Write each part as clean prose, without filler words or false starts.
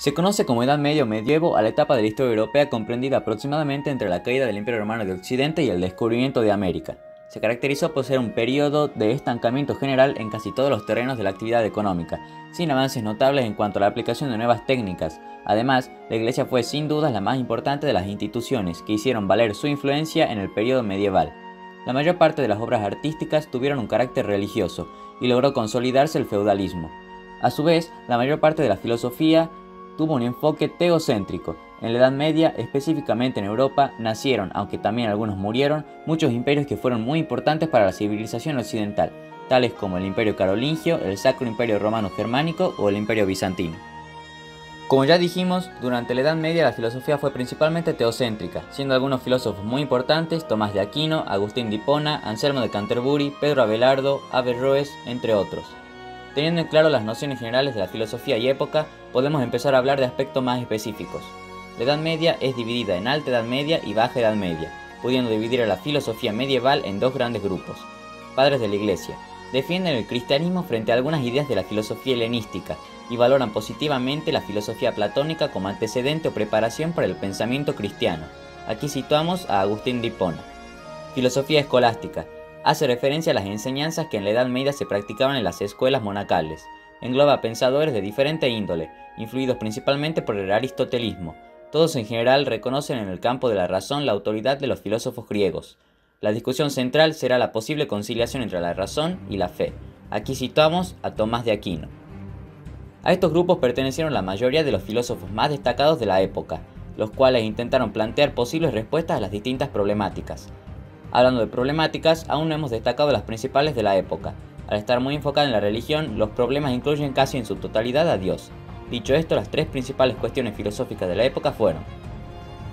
Se conoce como Edad Media o Medievo a la etapa de la historia europea comprendida aproximadamente entre la caída del Imperio Romano de Occidente y el descubrimiento de América. Se caracterizó por ser un periodo de estancamiento general en casi todos los terrenos de la actividad económica, sin avances notables en cuanto a la aplicación de nuevas técnicas. Además, la Iglesia fue sin dudas la más importante de las instituciones que hicieron valer su influencia en el periodo medieval. La mayor parte de las obras artísticas tuvieron un carácter religioso y logró consolidarse el feudalismo. A su vez, la mayor parte de la filosofía tuvo un enfoque teocéntrico. En la Edad Media, específicamente en Europa, nacieron, aunque también algunos murieron, muchos imperios que fueron muy importantes para la civilización occidental, tales como el Imperio Carolingio, el Sacro Imperio Romano Germánico o el Imperio Bizantino. Como ya dijimos, durante la Edad Media la filosofía fue principalmente teocéntrica, siendo algunos filósofos muy importantes Tomás de Aquino, Agustín de Hipona, Anselmo de Canterbury, Pedro Abelardo, Averroes, entre otros. Teniendo en claro las nociones generales de la filosofía y época, podemos empezar a hablar de aspectos más específicos. La Edad Media es dividida en Alta Edad Media y Baja Edad Media, pudiendo dividir a la filosofía medieval en dos grandes grupos. Padres de la Iglesia defienden el cristianismo frente a algunas ideas de la filosofía helenística y valoran positivamente la filosofía platónica como antecedente o preparación para el pensamiento cristiano. Aquí situamos a Agustín de Hipona. Filosofía escolástica. Hace referencia a las enseñanzas que en la Edad Media se practicaban en las escuelas monacales. Engloba pensadores de diferente índole, influidos principalmente por el aristotelismo. Todos en general reconocen en el campo de la razón la autoridad de los filósofos griegos. La discusión central será la posible conciliación entre la razón y la fe. Aquí situamos a Tomás de Aquino. A estos grupos pertenecieron la mayoría de los filósofos más destacados de la época, los cuales intentaron plantear posibles respuestas a las distintas problemáticas. Hablando de problemáticas, aún no hemos destacado las principales de la época. Al estar muy enfocada en la religión, los problemas incluyen casi en su totalidad a Dios. Dicho esto, las tres principales cuestiones filosóficas de la época fueron: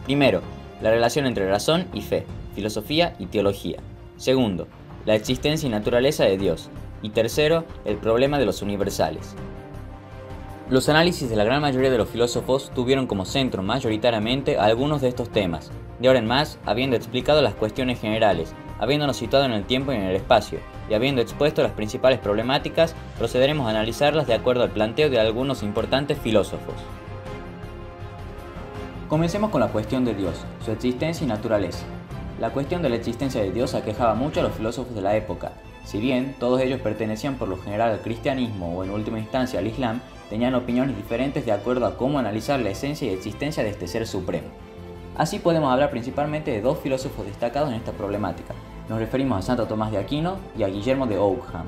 primero, la relación entre razón y fe, filosofía y teología. Segundo, la existencia y naturaleza de Dios. Y tercero, el problema de los universales. Los análisis de la gran mayoría de los filósofos tuvieron como centro mayoritariamente algunos de estos temas. De ahora en más, habiendo explicado las cuestiones generales, habiéndonos situado en el tiempo y en el espacio, y habiendo expuesto las principales problemáticas, procederemos a analizarlas de acuerdo al planteo de algunos importantes filósofos. Comencemos con la cuestión de Dios, su existencia y naturaleza. La cuestión de la existencia de Dios aquejaba mucho a los filósofos de la época. Si bien todos ellos pertenecían por lo general al cristianismo o en última instancia al islam, tenían opiniones diferentes de acuerdo a cómo analizar la esencia y existencia de este ser supremo. Así podemos hablar principalmente de dos filósofos destacados en esta problemática. Nos referimos a Santo Tomás de Aquino y a Guillermo de Ockham.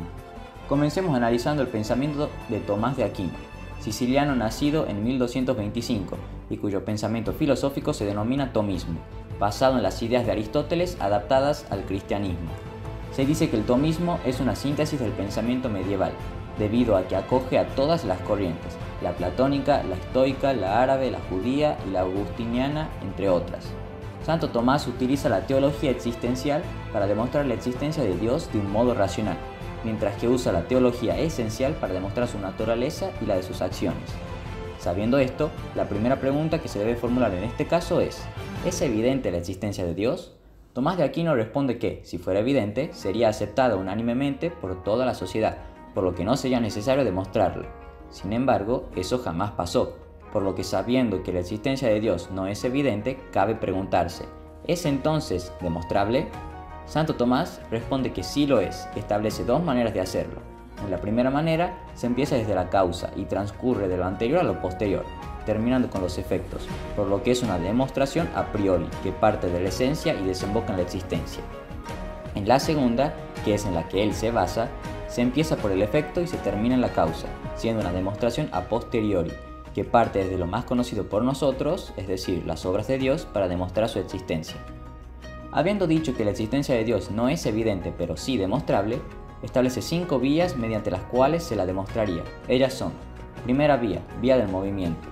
Comencemos analizando el pensamiento de Tomás de Aquino, siciliano nacido en 1225 y cuyo pensamiento filosófico se denomina tomismo, basado en las ideas de Aristóteles adaptadas al cristianismo. Se dice que el tomismo es una síntesis del pensamiento medieval, debido a que acoge a todas las corrientes, la platónica, la estoica, la árabe, la judía y la agustiniana, entre otras. Santo Tomás utiliza la teología existencial para demostrar la existencia de Dios de un modo racional, mientras que usa la teología esencial para demostrar su naturaleza y la de sus acciones. Sabiendo esto, la primera pregunta que se debe formular en este caso es: ¿es evidente la existencia de Dios? Tomás de Aquino responde que, si fuera evidente, sería aceptada unánimemente por toda la sociedad, por lo que no sería necesario demostrarla. Sin embargo, eso jamás pasó, por lo que sabiendo que la existencia de Dios no es evidente, cabe preguntarse: ¿es entonces demostrable? Santo Tomás responde que sí lo es, establece dos maneras de hacerlo. En la primera manera, se empieza desde la causa y transcurre de lo anterior a lo posterior, terminando con los efectos, por lo que es una demostración a priori, que parte de la esencia y desemboca en la existencia. En la segunda, que es en la que él se basa, se empieza por el efecto y se termina en la causa, siendo una demostración a posteriori, que parte desde lo más conocido por nosotros, es decir, las obras de Dios, para demostrar su existencia. Habiendo dicho que la existencia de Dios no es evidente pero sí demostrable, establece 5 vías mediante las cuales se la demostraría. Ellas son: primera vía, vía del movimiento.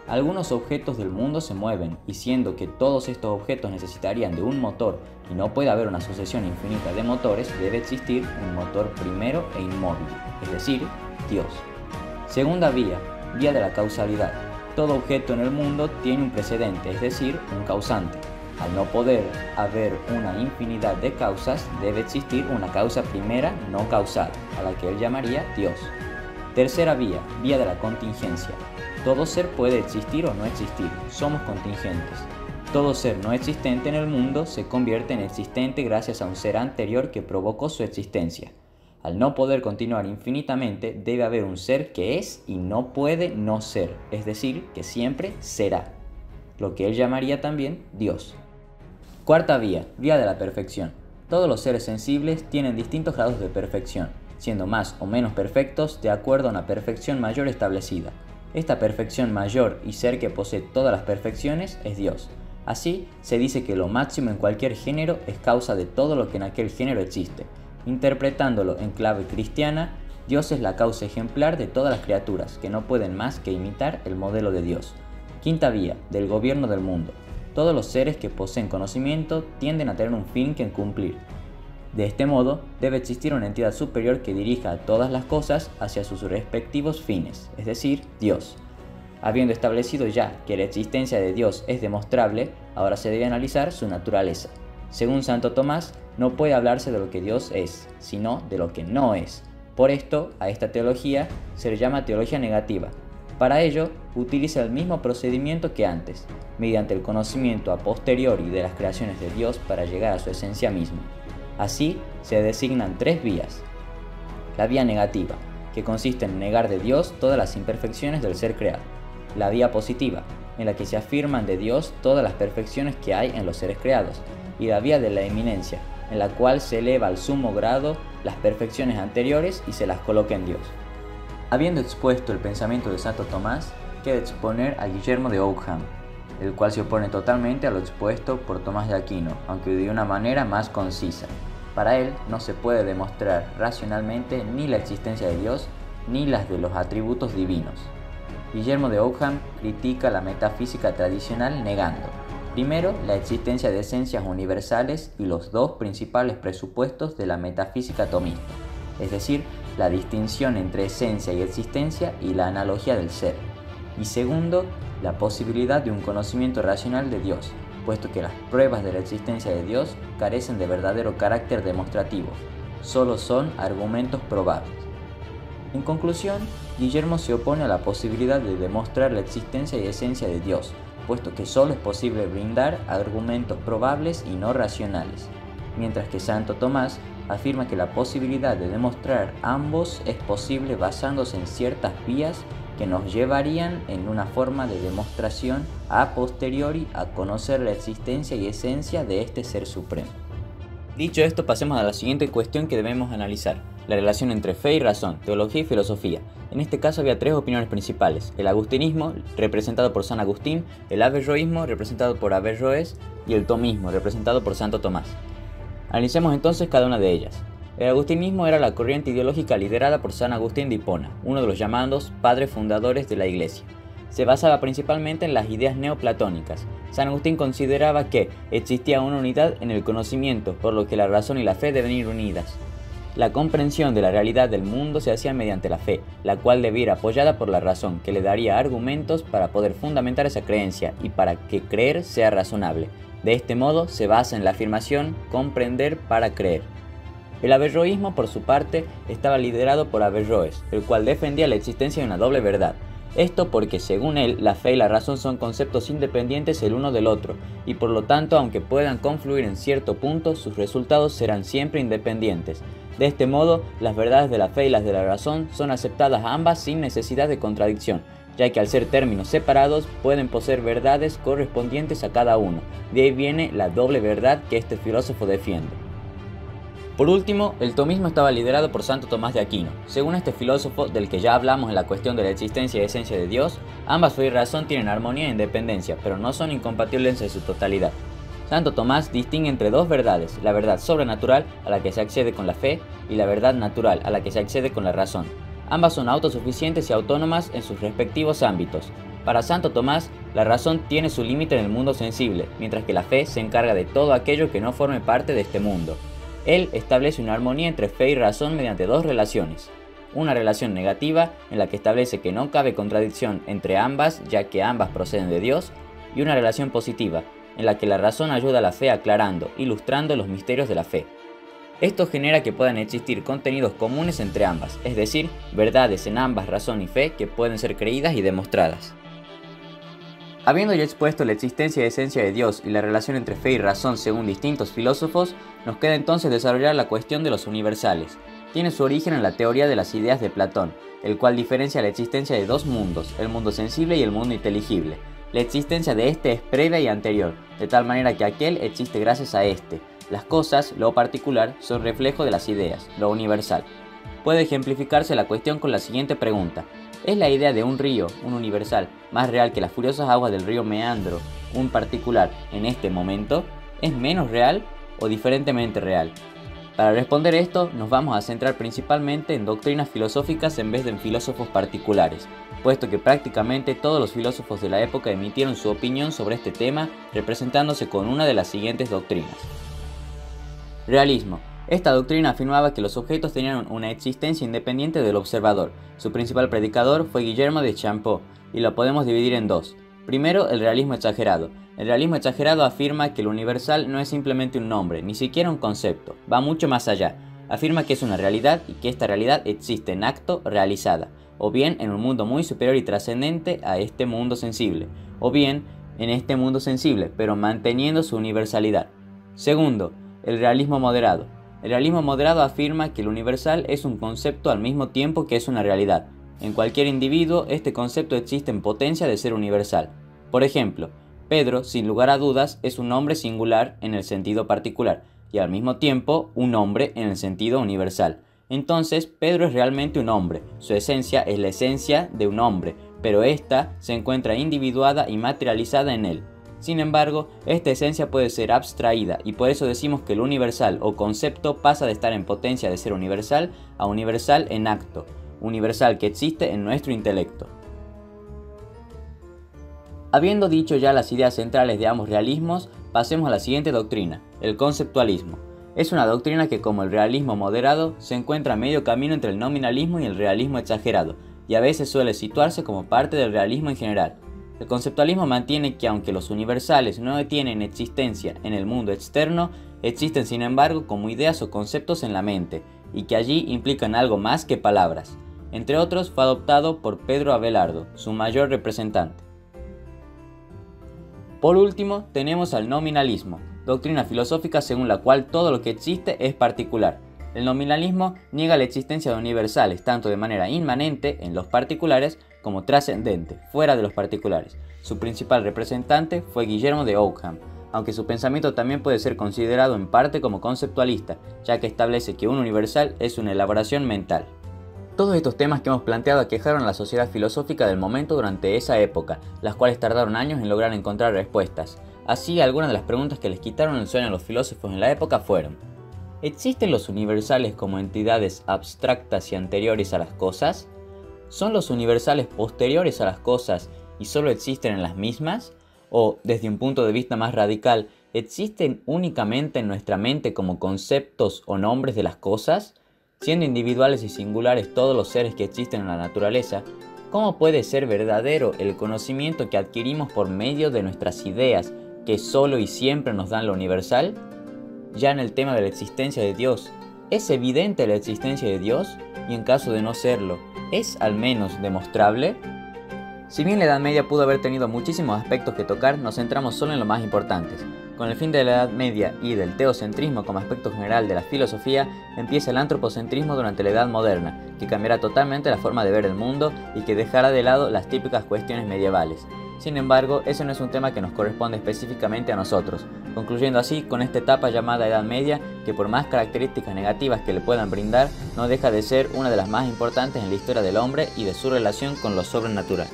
Algunos objetos del mundo se mueven, y siendo que todos estos objetos necesitarían de un motor y no puede haber una sucesión infinita de motores, debe existir un motor primero e inmóvil, es decir, Dios. Segunda vía, vía de la causalidad. Todo objeto en el mundo tiene un precedente, es decir, un causante. Al no poder haber una infinidad de causas, debe existir una causa primera no causal, a la que él llamaría Dios. Tercera vía, vía de la contingencia. Todo ser puede existir o no existir, somos contingentes. Todo ser no existente en el mundo se convierte en existente gracias a un ser anterior que provocó su existencia. Al no poder continuar infinitamente, debe haber un ser que es y no puede no ser, es decir, que siempre será, lo que él llamaría también Dios. Cuarta vía, vía de la perfección. Todos los seres sensibles tienen distintos grados de perfección, siendo más o menos perfectos de acuerdo a una perfección mayor establecida. Esta perfección mayor y ser que posee todas las perfecciones es Dios. Así, se dice que lo máximo en cualquier género es causa de todo lo que en aquel género existe. Interpretándolo en clave cristiana, Dios es la causa ejemplar de todas las criaturas, que no pueden más que imitar el modelo de Dios. Quinta vía, del gobierno del mundo. Todos los seres que poseen conocimiento tienden a tener un fin que cumplir. De este modo, debe existir una entidad superior que dirija a todas las cosas hacia sus respectivos fines, es decir, Dios. Habiendo establecido ya que la existencia de Dios es demostrable, ahora se debe analizar su naturaleza. Según Santo Tomás, no puede hablarse de lo que Dios es, sino de lo que no es. Por esto, a esta teología se le llama teología negativa. Para ello, utiliza el mismo procedimiento que antes, mediante el conocimiento a posteriori de las creaciones de Dios para llegar a su esencia misma. Así, se designan tres vías. La vía negativa, que consiste en negar de Dios todas las imperfecciones del ser creado. La vía positiva, en la que se afirman de Dios todas las perfecciones que hay en los seres creados. Y la vía de la eminencia, en la cual se eleva al sumo grado las perfecciones anteriores y se las coloca en Dios. Habiendo expuesto el pensamiento de Santo Tomás, queda exponer a Guillermo de Ockham, el cual se opone totalmente a lo expuesto por Tomás de Aquino, aunque de una manera más concisa. Para él no se puede demostrar racionalmente ni la existencia de Dios ni las de los atributos divinos. Guillermo de Ockham critica la metafísica tradicional negando, primero, la existencia de esencias universales y los dos principales presupuestos de la metafísica tomista, es decir, la distinción entre esencia y existencia y la analogía del ser. Y segundo, la posibilidad de un conocimiento racional de Dios, puesto que las pruebas de la existencia de Dios carecen de verdadero carácter demostrativo, solo son argumentos probables. En conclusión, Guillermo se opone a la posibilidad de demostrar la existencia y esencia de Dios, puesto que solo es posible brindar argumentos probables y no racionales, mientras que Santo Tomás afirma que la posibilidad de demostrar ambos es posible basándose en ciertas vías que nos llevarían en una forma de demostración a posteriori a conocer la existencia y esencia de este ser supremo. Dicho esto, pasemos a la siguiente cuestión que debemos analizar: la relación entre fe y razón, teología y filosofía. En este caso había tres opiniones principales: el agustinismo, representado por San Agustín; el averroísmo, representado por Averroes; y el tomismo, representado por Santo Tomás. Analicemos entonces cada una de ellas. El agustinismo era la corriente ideológica liderada por San Agustín de Hipona, uno de los llamados padres fundadores de la Iglesia. Se basaba principalmente en las ideas neoplatónicas. San Agustín consideraba que existía una unidad en el conocimiento, por lo que la razón y la fe deben ir unidas. La comprensión de la realidad del mundo se hacía mediante la fe, la cual debía ir apoyada por la razón, que le daría argumentos para poder fundamentar esa creencia y para que creer sea razonable. De este modo se basa en la afirmación comprender para creer. El averroísmo, por su parte, estaba liderado por Averroes, el cual defendía la existencia de una doble verdad. Esto porque, según él, la fe y la razón son conceptos independientes el uno del otro, y por lo tanto, aunque puedan confluir en cierto punto, sus resultados serán siempre independientes. De este modo, las verdades de la fe y las de la razón son aceptadas ambas sin necesidad de contradicción, ya que al ser términos separados pueden poseer verdades correspondientes a cada uno. De ahí viene la doble verdad que este filósofo defiende. Por último, el tomismo estaba liderado por Santo Tomás de Aquino. Según este filósofo, del que ya hablamos en la cuestión de la existencia y esencia de Dios, ambas fe y razón tienen armonía e independencia, pero no son incompatibles en su totalidad. Santo Tomás distingue entre dos verdades: la verdad sobrenatural, a la que se accede con la fe, y la verdad natural, a la que se accede con la razón. Ambas son autosuficientes y autónomas en sus respectivos ámbitos. Para Santo Tomás, la razón tiene su límite en el mundo sensible, mientras que la fe se encarga de todo aquello que no forme parte de este mundo. Él establece una armonía entre fe y razón mediante dos relaciones. Una relación negativa, en la que establece que no cabe contradicción entre ambas, ya que ambas proceden de Dios, y una relación positiva, en la que la razón ayuda a la fe aclarando, ilustrando los misterios de la fe. Esto genera que puedan existir contenidos comunes entre ambas, es decir, verdades en ambas, razón y fe, que pueden ser creídas y demostradas. Habiendo ya expuesto la existencia y esencia de Dios y la relación entre fe y razón según distintos filósofos, nos queda entonces desarrollar la cuestión de los universales. Tiene su origen en la teoría de las ideas de Platón, el cual diferencia la existencia de dos mundos, el mundo sensible y el mundo inteligible. La existencia de este es previa y anterior, de tal manera que aquel existe gracias a este. Las cosas, lo particular, son reflejo de las ideas, lo universal. Puede ejemplificarse la cuestión con la siguiente pregunta. ¿Es la idea de un río, un universal, más real que las furiosas aguas del río Meandro, un particular, en este momento? ¿Es menos real o diferentemente real? Para responder esto, nos vamos a centrar principalmente en doctrinas filosóficas en vez de en filósofos particulares, puesto que prácticamente todos los filósofos de la época emitieron su opinión sobre este tema representándose con una de las siguientes doctrinas. Realismo. Esta doctrina afirmaba que los objetos tenían una existencia independiente del observador. Su principal predicador fue Guillermo de Champeaux, y lo podemos dividir en dos. Primero, el realismo exagerado. El realismo exagerado afirma que el universal no es simplemente un nombre, ni siquiera un concepto, va mucho más allá. Afirma que es una realidad y que esta realidad existe en acto realizada, o bien en un mundo muy superior y trascendente a este mundo sensible, o bien en este mundo sensible, pero manteniendo su universalidad. Segundo, el realismo moderado. El realismo moderado afirma que el universal es un concepto al mismo tiempo que es una realidad. En cualquier individuo, este concepto existe en potencia de ser universal. Por ejemplo, Pedro, sin lugar a dudas, es un nombre singular en el sentido particular, y al mismo tiempo un hombre en el sentido universal. Entonces, Pedro es realmente un hombre, su esencia es la esencia de un hombre, pero ésta se encuentra individuada y materializada en él. Sin embargo, esta esencia puede ser abstraída y por eso decimos que el universal o concepto pasa de estar en potencia de ser universal a universal en acto, universal que existe en nuestro intelecto. Habiendo dicho ya las ideas centrales de ambos realismos, pasemos a la siguiente doctrina, el conceptualismo. Es una doctrina que, como el realismo moderado, se encuentra a medio camino entre el nominalismo y el realismo exagerado, y a veces suele situarse como parte del realismo en general. El conceptualismo mantiene que aunque los universales no tienen existencia en el mundo externo, existen sin embargo como ideas o conceptos en la mente, y que allí implican algo más que palabras. Entre otros, fue adoptado por Pedro Abelardo, su mayor representante. Por último, tenemos al nominalismo, doctrina filosófica según la cual todo lo que existe es particular. El nominalismo niega la existencia de universales, tanto de manera inmanente en los particulares como trascendente, fuera de los particulares. Su principal representante fue Guillermo de Ockham, aunque su pensamiento también puede ser considerado en parte como conceptualista, ya que establece que un universal es una elaboración mental. Todos estos temas que hemos planteado aquejaron a la sociedad filosófica del momento durante esa época, las cuales tardaron años en lograr encontrar respuestas. Así, algunas de las preguntas que les quitaron el sueño a los filósofos en la época fueron: ¿existen los universales como entidades abstractas y anteriores a las cosas? ¿Son los universales posteriores a las cosas y solo existen en las mismas? ¿O, desde un punto de vista más radical, existen únicamente en nuestra mente como conceptos o nombres de las cosas? Siendo individuales y singulares todos los seres que existen en la naturaleza, ¿cómo puede ser verdadero el conocimiento que adquirimos por medio de nuestras ideas, que solo y siempre nos dan lo universal? Ya en el tema de la existencia de Dios, ¿es evidente la existencia de Dios? Y en caso de no serlo, ¿es al menos demostrable? Si bien la Edad Media pudo haber tenido muchísimos aspectos que tocar, nos centramos solo en los más importantes. Con el fin de la Edad Media y del teocentrismo como aspecto general de la filosofía, empieza el antropocentrismo durante la Edad Moderna, que cambiará totalmente la forma de ver el mundo y que dejará de lado las típicas cuestiones medievales. Sin embargo, ese no es un tema que nos corresponde específicamente a nosotros, concluyendo así con esta etapa llamada Edad Media, que por más características negativas que le puedan brindar, no deja de ser una de las más importantes en la historia del hombre y de su relación con lo sobrenatural.